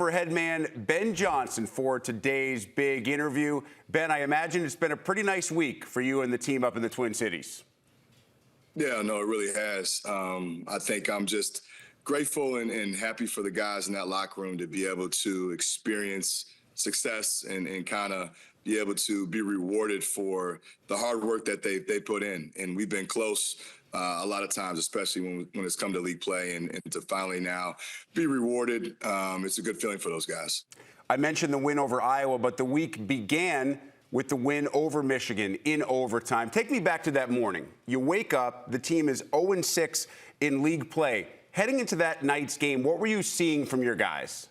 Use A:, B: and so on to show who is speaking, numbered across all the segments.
A: Gopher head man Ben Johnson for today's big interview. Ben, I imagine it's been a pretty nice week for you and the team up in the Twin Cities.
B: Yeah, no, it really has. I think I'm just grateful and happy for the guys in that locker room to be able to experience success and kind of be able to be rewarded for the hard work that they put in. And we've been close a lot of times, especially when it's come to league play, and to finally now be rewarded. It's a good feeling for those guys.
A: I mentioned the win over Iowa, but the week began with the win over Michigan in overtime. Take me back to that morning. You wake up, the team is 0-6 in league play. Heading into that night's game, what were you seeing from your guys?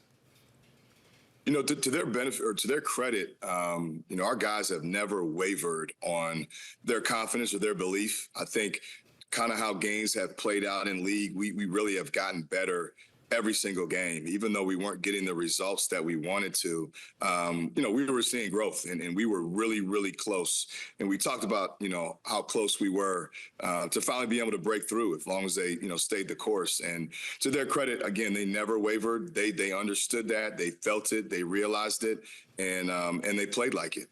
B: You know, to their benefit or to their credit, our guys have never wavered on their confidence or their belief. I think kind of how games have played out in league, we really have gotten better every single game, even though we weren't getting the results that we wanted to. We were seeing growth, and we were really, really close. And we talked about, how close we were to finally be able to break through as long as they, stayed the course. And to their credit, again, they never wavered. They understood that. They felt it. They realized it. And they played like it.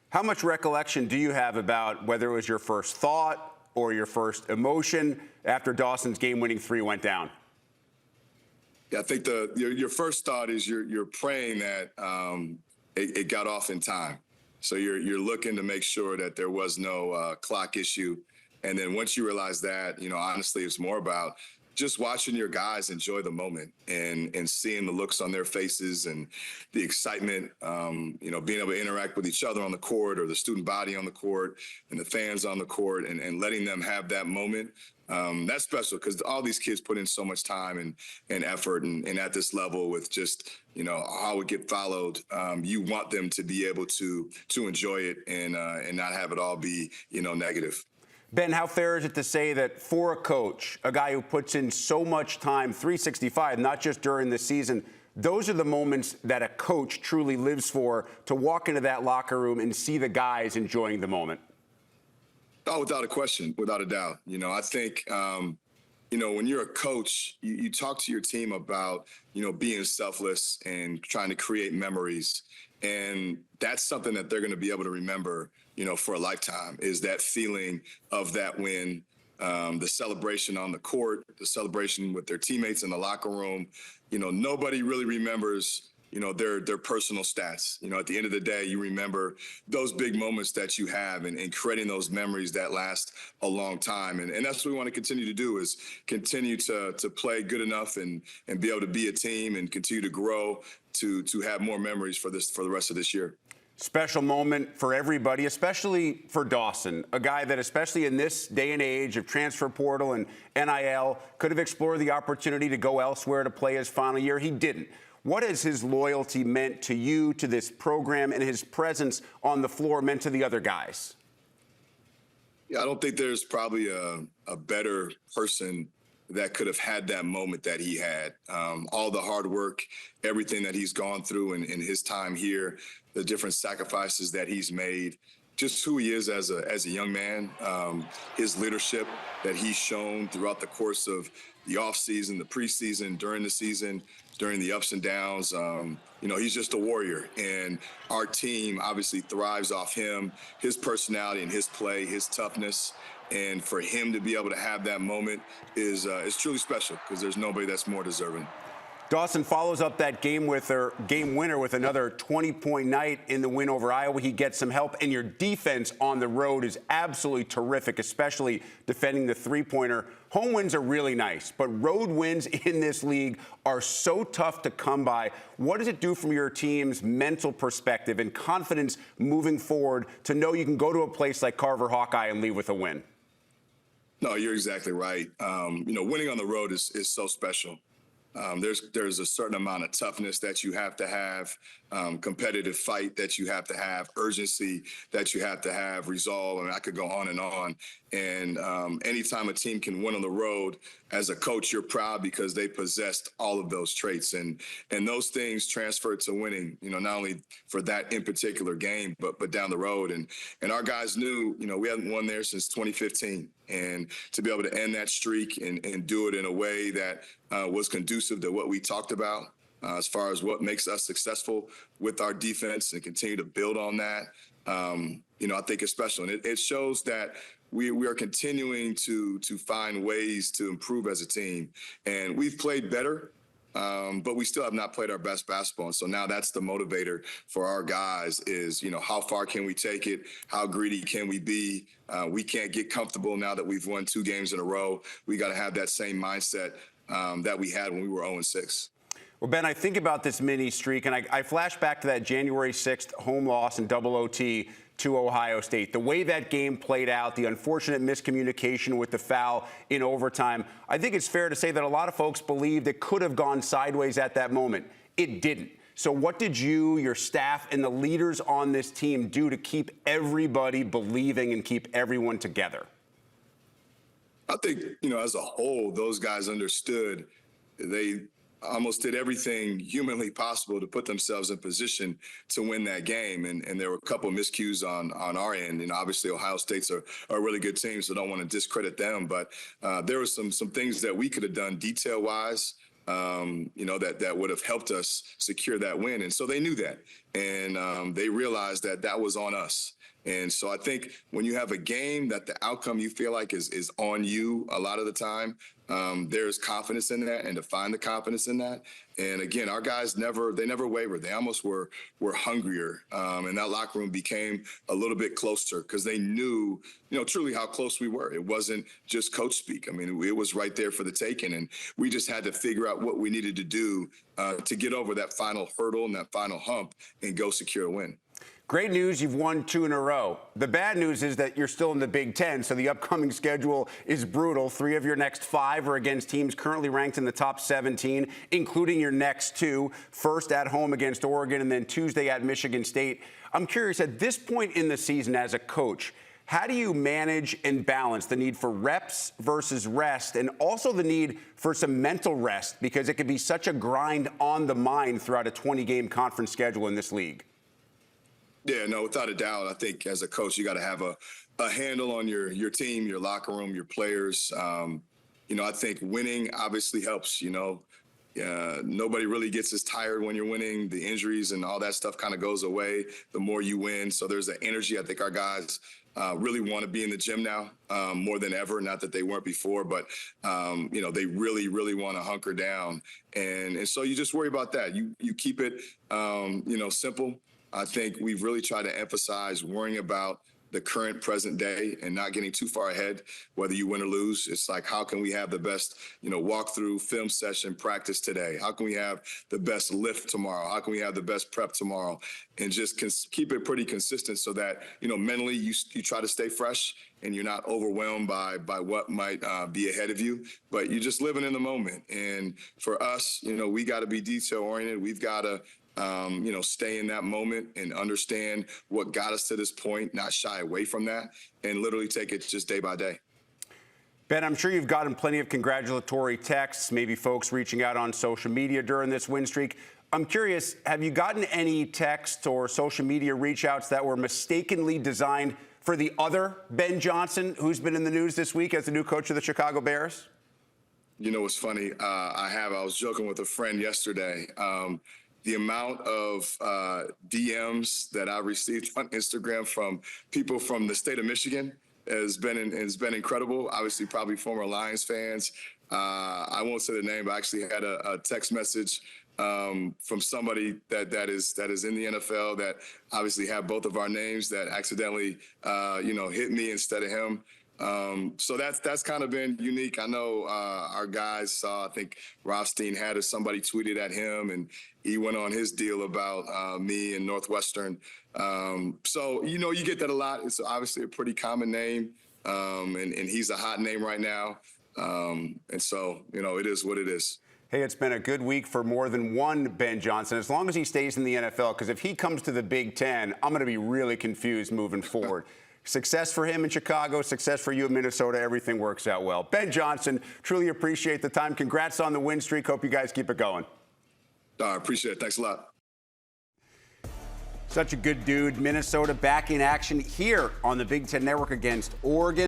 A: How much recollection do you have about whether it was your first thought or your first emotion after Dawson's game-winning three went down?
B: Yeah, I think your first thought is you're praying that it got off in time. So you're looking to make sure that there was no clock issue. And then once you realize that, honestly, it's more about just watching your guys enjoy the moment and seeing the looks on their faces and the excitement, being able to interact with each other on the court or the student body on the court and the fans on the court and letting them have that moment. That's special because all these kids put in so much time and effort and at this level with just, how it get followed. You want them to be able to enjoy it and not have it all be, negative.
A: Ben, how fair is it to say that for a coach, a guy who puts in so much time, 365, not just during the season, those are the moments that a coach truly lives for, to walk into that locker room and see the guys enjoying the moment?
B: Oh, without a question, without a doubt. I think, when you're a coach, you talk to your team about, being selfless and trying to create memories. And that's something that they're going to be able to remember, for a lifetime, is that feeling of that win, the celebration on the court, the celebration with their teammates in the locker room. Nobody really remembers their personal stats. At the end of the day, you remember those big moments that you have and creating those memories that last a long time. And that's what we want to continue to do, is continue to play good enough and be able to be a team and continue to grow to have more memories for the rest of this year.
A: Special moment for everybody, especially for Dawson, a guy that, especially in this day and age of transfer portal and NIL, could have explored the opportunity to go elsewhere to play his final year. He didn't. What has his loyalty meant to you, to this program, and his presence on the floor meant to the other guys?
B: Yeah, I don't think there's probably a better person that could have had that moment that he had. All the hard work, everything that he's gone through in his time here, the different sacrifices that he's made, just who he is as a young man, his leadership that he's shown throughout the course of the offseason, the preseason, during the season, during the ups and downs. He's just a warrior, and our team obviously thrives off him, his personality and his play, his toughness. And for him to be able to have that moment is truly special, because there's nobody that's more deserving.
A: Dawson follows up that game winner with another 20-point night in the win over Iowa. He gets some help, and your defense on the road is absolutely terrific, especially defending the three-pointer. Home wins are really nice, but road wins in this league are so tough to come by. What does it do from your team's mental perspective and confidence moving forward to know you can go to a place like Carver Hawkeye and leave with a win?
B: No, you're exactly right. Winning on the road is so special. There's a certain amount of toughness that you have to have, competitive fight that you have to have, urgency that you have to have, resolve. I mean, I could go on and on. And anytime a team can win on the road, as a coach, you're proud because they possessed all of those traits. And those things transfer to winning, not only for that in particular game, but down the road. And our guys knew, we hadn't won there since 2015. And to be able to end that streak and do it in a way that was conducive to what we talked about, as far as what makes us successful with our defense and continue to build on that. I think it's special. And it shows that we are continuing to find ways to improve as a team. And we've played better, but we still have not played our best basketball. And so now that's the motivator for our guys is, how far can we take it? How greedy can we be? We can't get comfortable now that we've won 2 games in a row. We got to have that same mindset that we had when we were 0-6.
A: Well, Ben, I think about this mini streak, and I flash back to that January 6th home loss in double OT to Ohio State. The way that game played out, the unfortunate miscommunication with the foul in overtime, I think it's fair to say that a lot of folks believed it could have gone sideways at that moment. It didn't. So what did you, your staff, and the leaders on this team do to keep everybody believing and keep everyone together?
B: I think, as a whole, those guys understood. They almost did everything humanly possible to put themselves in position to win that game. And there were a couple of miscues on our end. And obviously, Ohio State's a really good team, so don't want to discredit them. But there were some things that we could have done detail-wise, that would have helped us secure that win. And so they knew that. And they realized that was on us. And so I think when you have a game that the outcome you feel like is on you a lot of the time, there's confidence in that, and to find the confidence in that. And again, our guys never wavered. They almost were hungrier. And that locker room became a little bit closer because they knew, truly how close we were. It wasn't just coach speak. I mean, it was right there for the taking. And we just had to figure out what we needed to do to get over that final hurdle and that final hump and go secure a win.
A: Great news, you've won 2 in a row. The bad news is that you're still in the Big Ten, so the upcoming schedule is brutal. 3 of your next 5 are against teams currently ranked in the top 17, including your next 2. First at home against Oregon, and then Tuesday at Michigan State. I'm curious, at this point in the season as a coach, how do you manage and balance the need for reps versus rest, and also the need for some mental rest, because it can be such a grind on the mind throughout a 20-game conference schedule in this league?
B: Yeah, no, without a doubt. I think as a coach, you got to have a handle on your team, your locker room, your players. I think winning obviously helps. Nobody really gets as tired when you're winning. The injuries and all that stuff kind of goes away the more you win. So there's an energy. I think our guys really want to be in the gym now more than ever. Not that they weren't before, but they really, really want to hunker down. And so you just worry about that. You keep it, simple. I think we've really tried to emphasize worrying about the current present day and not getting too far ahead, whether you win or lose. It's like, how can we have the best, walkthrough film session practice today? How can we have the best lift tomorrow? How can we have the best prep tomorrow? And just keep it pretty consistent so that, mentally you try to stay fresh and you're not overwhelmed by what might be ahead of you, but you're just living in the moment. And for us, we got to be detail oriented. We've got to stay in that moment and understand what got us to this point, not shy away from that, and literally take it just day by day.
A: Ben, I'm sure you've gotten plenty of congratulatory texts, maybe folks reaching out on social media during this win streak. I'm curious, have you gotten any texts or social media reach outs that were mistakenly designed for the other Ben Johnson, who's been in the news this week as the new coach of the Chicago Bears?
B: It's funny. I was joking with a friend yesterday. The amount of DMs that I received on Instagram from people from the state of Michigan has been incredible. Obviously, probably former Lions fans. I won't say the name, but I actually had a text message from somebody that is in the NFL that obviously have both of our names that accidentally hit me instead of him. So that's kind of been unique. I know our guys saw, I think Rothstein had somebody tweeted at him, and he went on his deal about me and Northwestern. So, you get that a lot. It's obviously a pretty common name, and he's a hot name right now. And so, it is what it is.
A: Hey, it's been a good week for more than one Ben Johnson, as long as he stays in the NFL, because if he comes to the Big Ten, I'm going to be really confused moving forward. Success for him in Chicago, success for you in Minnesota. Everything works out well. Ben Johnson, truly appreciate the time. Congrats on the win streak. Hope you guys keep it going.
B: I appreciate it. Thanks a lot.
A: Such a good dude. Minnesota back in action here on the Big Ten Network against Oregon.